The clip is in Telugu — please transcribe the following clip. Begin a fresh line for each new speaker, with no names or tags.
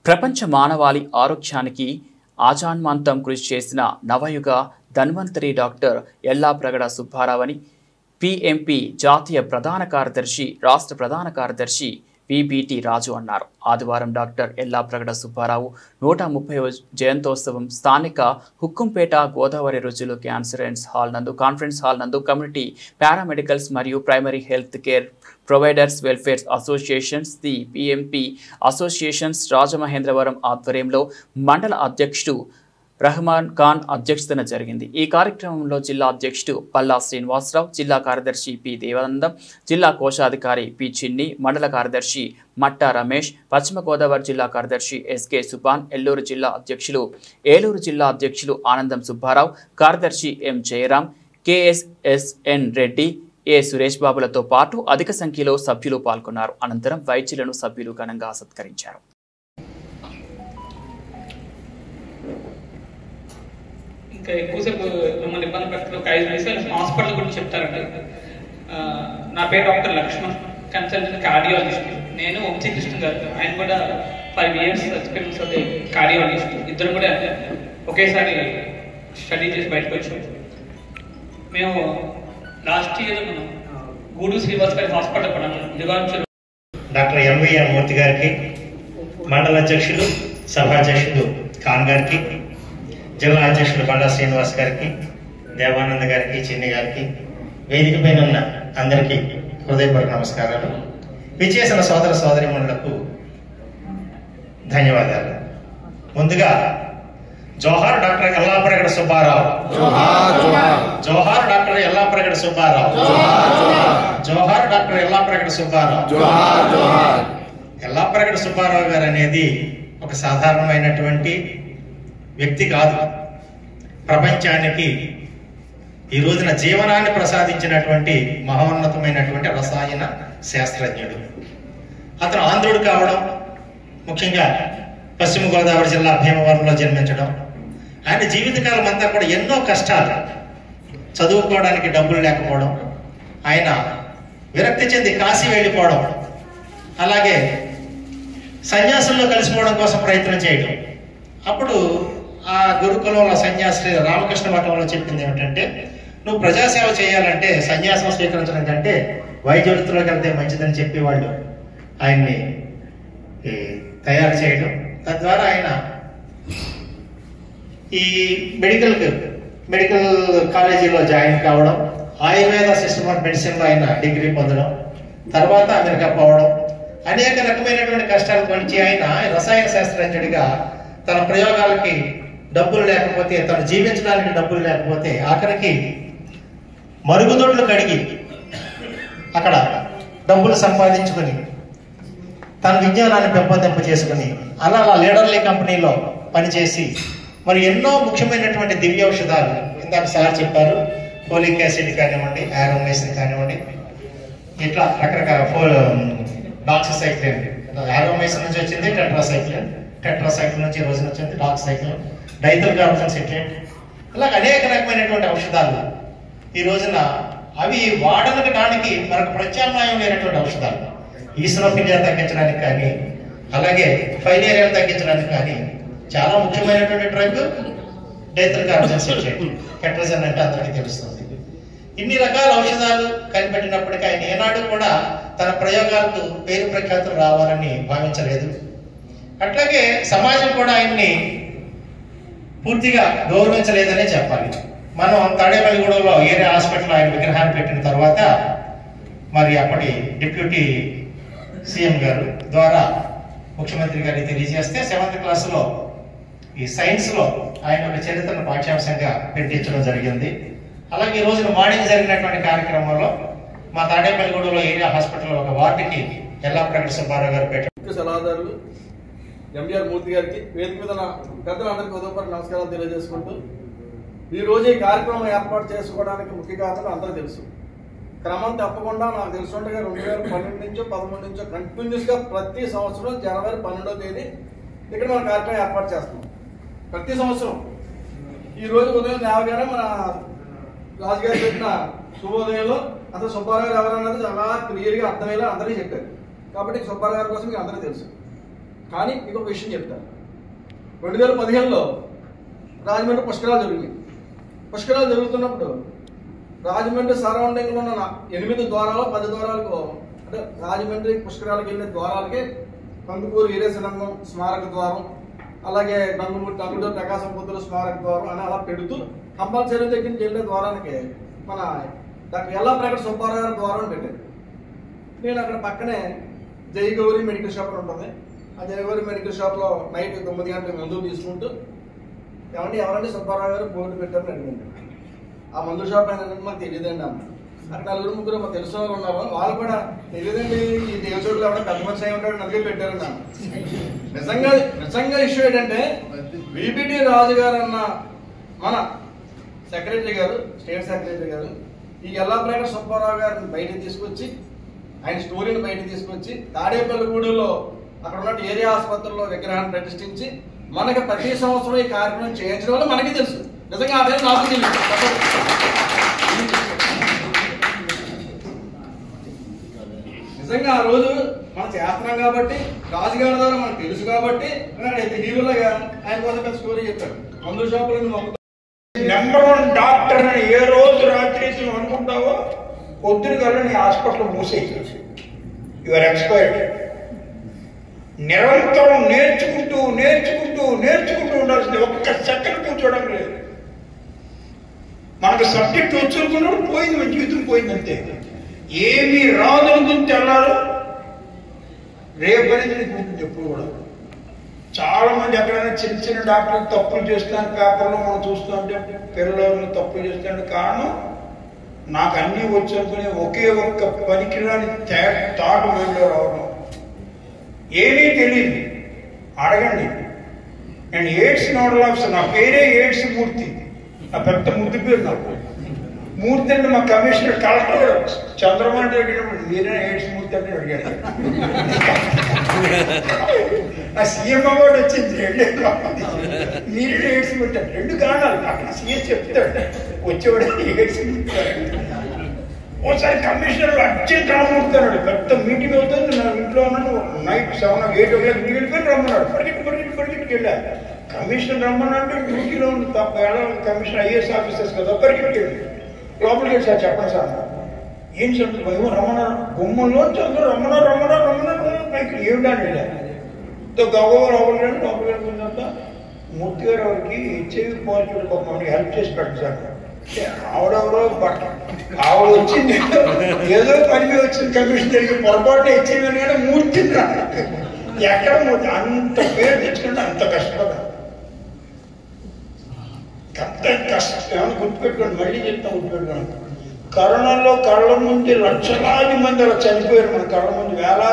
ప్రపంచ మానవాళి ఆరోగ్యానికి ఆజాన్మాంతం కృషి చేసిన నవయుగ ధన్వంతరి డాక్టర్ ఎల్లాప్రగడ సుబ్బారావు పిఎంపి జాతీయ ప్రధాన కార్యదర్శి రాష్ట్ర ప్రధాన కార్యదర్శి విబిటి రాజు అన్నారు. ఆదివారం డాక్టర్ ఎల్లాప్రగడ సుబ్బారావు 130వ జయంతోత్సవం స్థానిక హుక్కుంపేట గోదావరి రుజులు కాన్ఫరెన్స్ హాల్ నందు కమ్యూనిటీ పారామెడికల్స్ మరియు primary health care providers welfare associations the PMP associations Rajamahendravaram ఆధ్వర్యంలో మండల అధ్యక్షుడు రహమాన్ ఖాన్ అధ్యక్షతన జరిగింది. ఈ కార్యక్రమంలో జిల్లా అధ్యక్షుడు పల్లా శ్రీనివాసరావు, జిల్లా కార్యదర్శి పి దేవానందం, జిల్లా కోశాధికారి పి చిన్ని, మండల కార్యదర్శి మట్టా రమేష్, పశ్చిమ గోదావరి జిల్లా కార్యదర్శి ఎస్కే సుబాన్, ఏలూరు జిల్లా అధ్యక్షులు ఆనందం సుబ్బారావు, కార్యదర్శి ఎం జయరాం, కెఎస్ఎస్ఎన్ రెడ్డి, ఏ సురేష్ బాబులతో పాటు అధిక సంఖ్యలో సభ్యులు పాల్గొన్నారు. అనంతరం వైద్యులను సభ్యులు ఘనంగా సత్కరించారు.
ఇంకా ఎక్కువసేపు మిమ్మల్ని ఇబ్బంది పెట్టడం ఒక 5 నిమిషాలు హాస్పిటల్ గురించి చెప్తారండి. నా పేరు డాక్టర్ లక్ష్మణ్, కన్సల్టెంట్ కార్డియాలజిస్ట్. నేను వంశీకృష్ణ గారు, ఆయన కూడా 5 years ఎక్స్పీరియన్స్ అది కార్డియాలజిస్ట్. ఇద్దరు కూడా ఒకేసారి స్టడీ చేసి బయటకు వచ్చాం. మేము లాస్ట్ ఇయర్ మనం గూడూరు శ్రీనివాస్ గారి హాస్పిటల్ పడ్డాము.
డాక్టర్ ఎంవీఎం మూర్తి గారికి, మండల అధ్యక్షులు సభాధ్యక్షులు ఖాన్ గారికి, జిల్లా అధ్యక్షులు బండా శ్రీనివాస్ గారికి, దేవానంద్ గారికి, చిన్ని గారికి, వేదిక పైన ఉన్న అందరికీ హృదయపూర్వక నమస్కారాలు. విచ్చేసిన సోదర సోదరీమణులకు ధన్యవాదాలు. ముందుగా జోహార్ డాక్టర్ ఎల్లాప్రగడ సుబ్బారావు, జోహార్ డాక్టర్ ఎల్లాప్రగడ సుబ్బారావు, జోహార్ డాక్టర్ ఎల్లాప్రగడ సుబ్బారావు. ఎల్లాప్రగడ సుబ్బారావు గారు అనేది ఒక సాధారణమైనటువంటి వ్యక్తి కాదు. ప్రపంచానికి ఈ రోజున జీవనాన్ని ప్రసాదించినటువంటి మహోన్నతమైనటువంటి రసాయన శాస్త్రజ్ఞుడు. అతను ఆంధ్రుడు కావడం, ముఖ్యంగా పశ్చిమ గోదావరి జిల్లా భీమవరంలో జన్మించడం, ఆయన జీవితకాలం అంతా కూడా ఎన్నో కష్టాలు, చదువుకోవడానికి డబ్బులు లేకపోవడం, ఆయన విరక్తి చెంది కాశీ వెళ్ళిపోవడం, అలాగే సన్యాసుల్లో కలిసిపోవడం కోసం ప్రయత్నం చేయడం. అప్పుడు ఆ గురుకులంలో సన్యాసి రామకృష్ణ మఠంలో చెప్పింది ఏమిటంటే, నువ్వు ప్రజాసేవ చేయాలంటే సన్యాసం స్వీకరించడం కంటే వైద్య వృత్తిలోకి వెళ్తే మంచిదని చెప్పి వాళ్ళు ఆయన్ని తయారు చేయడం. తద్వారా ఆయన ఈ మెడికల్ కాలేజీలో జాయిన్ కావడం, ఆయుర్వేద సిస్టమ్ ఆఫ్ మెడిసిన్లో ఆయన డిగ్రీ పొందడం, తర్వాత అమెరికా పోవడం, అనేక రకమైనటువంటి కష్టాలు పనిచి ఆయన రసాయన శాస్త్రజ్ఞుడిగా తన ప్రయోగాలకి డబ్బులు లేకపోతే, తను జీవించడానికి డబ్బులు లేకపోతే ఆఖరికి మరుగుదొడ్లు కడిగి అక్కడ డబ్బులు సంపాదించుకుని తన విజ్ఞానాన్ని పెంపొందింప చేసుకుని అలా లీడర్లీ కంపెనీలో పనిచేసి మరి ఎన్నో ముఖ్యమైనటువంటి దివ్య ఔషధాలు, ఇందాక సార్ చెప్పారు, ఫోలిక్ యాసిడ్ కానివ్వండి, ఆరోమైసిన్ కానివ్వండి, ఇట్లా రకరకాల డాక్సిసైక్లిన్, ఆరోమైసిన్ నుంచి వచ్చింది టెట్రాసైక్లిన్ నుంచి ఈ రోజున వచ్చింది డాక్సైక్లిన్, డైథిల్ కార్బన్ సిట్రేట్, అలాగే అనేక రకమైనటువంటి ఔషధాలు ఈ రోజున అవి వాడడానికి మరొక ప్రత్యామ్నాయం లేనటువంటి ఔషధాలు. ఈస్నోఫిలియా తగ్గించడానికి కానీ, అలాగే ఫైలేరియా తగ్గించడానికి కానీ చాలా ముఖ్యమైనటువంటి డ్రగ్ డైథిల్ కార్బన్ సిట్రేట్, కెట్రజన్ అంటే అందరికీ తెలుస్తుంది. ఇన్ని రకాల ఔషధాలు కనిపెట్టినప్పటికీ ఆయన ఏనాడు కూడా తన ప్రయోగాలకు పేరు ప్రఖ్యాతులు రావాలని భావించలేదు. అట్లాగే సమాజం కూడా ఆయన్ని పూర్తిగా గౌరవించలేదనే చెప్పాలి. మనం తాడేపల్లిగూడలో ఏరియా హాస్పిటల్ ఆయన విగ్రహాన్ని పెట్టిన తర్వాత మరి అప్పటి డిప్యూటీ సీఎం గారు ద్వారా ముఖ్యమంత్రి గారికి తెలియజేస్తే 7th క్లాసులో ఈ సైన్స్లో ఆయన ఒక చరిత్రను పాఠ్యాంశంగా పెట్టించడం జరిగింది. అలాగే ఈ రోజున మార్నింగ్ జరిగినటువంటి కార్యక్రమంలో మా తాడేపల్లిగూడలో ఏరియా హాస్పిటల్లో ఒక వార్డుకి ఎల్లాప్రగడ సుబ్బారావు గారు పెట్టారు.
సలహాదారులు ఎంవీఆర్ మూర్తి గారికి, వేదిక మీద పెద్దలందరికీ ఉదయపూర్వక నమస్కారాలు తెలియజేసుకుంటూ, ఈ రోజు ఈ కార్యక్రమం ఏర్పాటు చేసుకోవడానికి ముఖ్య కారణం అందరూ తెలుసు. క్రమం తప్పకుండా నాకు తెలుసుండగా 2012 నుంచో 13 నుంచో కంటిన్యూస్గా ప్రతి సంవత్సరం జనవరి 12వ తేదీ ఇక్కడ మన కార్యక్రమం ఏర్పాటు చేస్తున్నాం. ప్రతి సంవత్సరం ఈ రోజు ఉదయం లేవగానే మన రాజుగారు పెట్టిన శుభోదయంలో అసలు సుబ్బారావు గారు ఎవరన్నది చాలా క్లియర్గా అర్థమయ్యేలా అందరికీ చెప్పారు. కాబట్టి సుబ్బారావు గారి కోసం మీకు అందరికీ తెలుసు. కానీ మీకు ఒక విషయం చెప్తాను. 2015లో రాజమండ్రి పుష్కరాలు జరిగింది. పుష్కరాలు జరుగుతున్నప్పుడు రాజమండ్రి సరౌండింగ్లో ఉన్న 8 ద్వారాలు 10 ద్వారాలకు, అంటే రాజమండ్రి పుష్కరాలకు వెళ్ళే ద్వారాలకి కందుకూరు వీరేశలింగం స్మారక ద్వారం, అలాగే నంగుటూరు ప్రకాశం పంతులు స్మారక ద్వారం అని అలా పెడుతూ కంపల్సరీ దగ్గర నుంచి వెళ్ళే ద్వారానికి మన డాక్టర్ ఎల్లా ప్రగడ సుబ్బారావు గారి ద్వారం పెట్టారు. నేను అక్కడ పక్కనే జై గౌరీ మెడికల్ షాప్ అని ఉంటుంది. ఆ జై గౌరీ మెడికల్ షాప్లో నైట్ 9 గంటలకు మందులు తీసుకుంటూ ఎవరంటే సుబ్బారావు గారు బోర్డు పెట్టారని అడిగింది. ఆ మందు షాప్ అయినా మాకు తెలియదండి అన్న. అక్కడ 4-3 మాకు తెలిసిన వాళ్ళు ఉన్నారు, వాళ్ళు కూడా తెలియదండి ఈ దేవచోట్ల ఎవరైనా పెద్ద మనిషి అయి ఉంటాడు అందుకే పెట్టారన్న. నిజంగా ఇష్యూ ఏంటంటే విపిటి రాజు గారు అన్న మన సెక్రటరీ గారు, స్టేట్ సెక్రటరీ గారు ఈ ఎల్లాప్రగడ సుబ్బారావు గారిని బయటకు తీసుకొచ్చి, ఆయన స్టోరీని బయటకు తీసుకొచ్చి తాడేపల్లిగూడెంలో అక్కడ ఉన్న ఏరియా ఆసుపత్రిలో విగ్రహాన్ని ప్రతిష్ఠించి మనకి ప్రతి సంవత్సరం ఈ కార్యక్రమం చేయించడం వల్ల మనకి తెలుసు. నిజంగా అదే నాకు తెలియదు. నిజంగా ఆ రోజు మనం చేస్తున్నాం కాబట్టి, రాజుగారి ద్వారా మనకు తెలుసు కాబట్టి హీరోలుగా ఆయన కోసం పెద్ద స్టోరీ చెప్పాడు. మందు షాపులో నువ్వు
నెంబర్ 1 డాక్టర్ అని ఏ రోజు రాత్రి నువ్వు అనుకుంటావో పొద్దున కల్లా నీ హాస్పిటల్ మూసేసి యువర్ ఎక్స్పైర్డ్. నిరంతరం నేర్చుకుంటూ ఉండాల్సింది. ఒక్క సెకండ్ కూర్చోవడం లేదు. మనకు సబ్జెక్ట్ వచ్చుకున్నప్పుడు పోయింది, మన జీవితం పోయింది అంతే. ఏమి రాదనుకుని తెల్లారు రేపు అనేది నీకు ఉంటుంది ఎప్పుడు కూడా. చాలా మంది ఎక్కడైనా చిన్న డాక్టర్లు తప్పులు చేస్తాను పేపర్లో మనం చూస్తుంటే పిల్లలు తప్పులు చేస్తాను. కారణం నాకు అన్నీ వచ్చనుకునే ఒకే ఒక్క పనికిరాని తాటు మైండ్లో రావడం. ఏమీ తెలియదు, అడగండి. నేను ఎయిడ్స్ నోడల్ ఆఫీసర్, నా పేరే ఎయిడ్స్ మూర్తి, నా పెద్ద ముద్దు పేరు నాకు. మూర్తి అంటే మా కమిషనర్ కలెక్టర్ చంద్రబాబు అడిగినప్పుడు మీరే ఎయిడ్స్ మూర్తి అంటే అడిగాడు. ఆ సీఎం అవార్డు వచ్చింది 2 మీరే ఎయిడ్స్ మూర్తి అంటే 2 కారణాలు. అక్కడ సీఎం చెప్తాడు వచ్చేవాడు ఎయిడ్స్ మూర్తి. ఓసారి కమిషనర్ అర్జెంట్ రామూర్తి అన్నాడు. పెద్ద మీటింగ్ అవుతుంది, నా ఇంట్లో ఉన్నాను. నైట్ 7 8 o'clock వెళ్ళిపోయి రమ్మన్నాడు. పరిగెట్టుకు వెళ్ళా. కమిషనర్ రమ్మన్నాడు, డ్యూటీలో ఉంది తప్ప కమిషనర్ ఐఏఎస్ ఆఫీసర్స్ కదా. పరిగెట్టుకు వెళ్ళి లోపలికి వెళ్ళి సార్ చెప్పండి సార్. ఏం చెప్తుంది భయం రమ్మన్నారు గుమ్మంలో చదువు రమ్మన్నారు పైకి ఏమిటాను వెళ్ళా గవ్వ లోపలికి వెళ్ళిపోయిందంత. మూర్తి గారు ఎవరికి హెచ్ఐవి పాజిటివ్ మమ్మల్ని హెల్ప్ చేసి పెట్టండి సార్. ఆవిడెవరో ఆవిడ వచ్చింది ఏదో పని మీద వచ్చింది కమిషనర్కి, పొరపాటు హెచ్ఐవి అని కానీ మూర్తి ఎక్కడ మూర్తి అంత పేరు తెచ్చుకుంటే అంత కష్టపడ్డా. అంత కష్టం గుర్తుపెట్టుకోండి, మళ్ళీ చెప్తాం గుర్తుపెట్టుకోండి. కరోనాలో కళ్ళ ముందు లక్షలాది మంది అలా చనిపోయారు. మన కళ్ళ ముందు వేలాది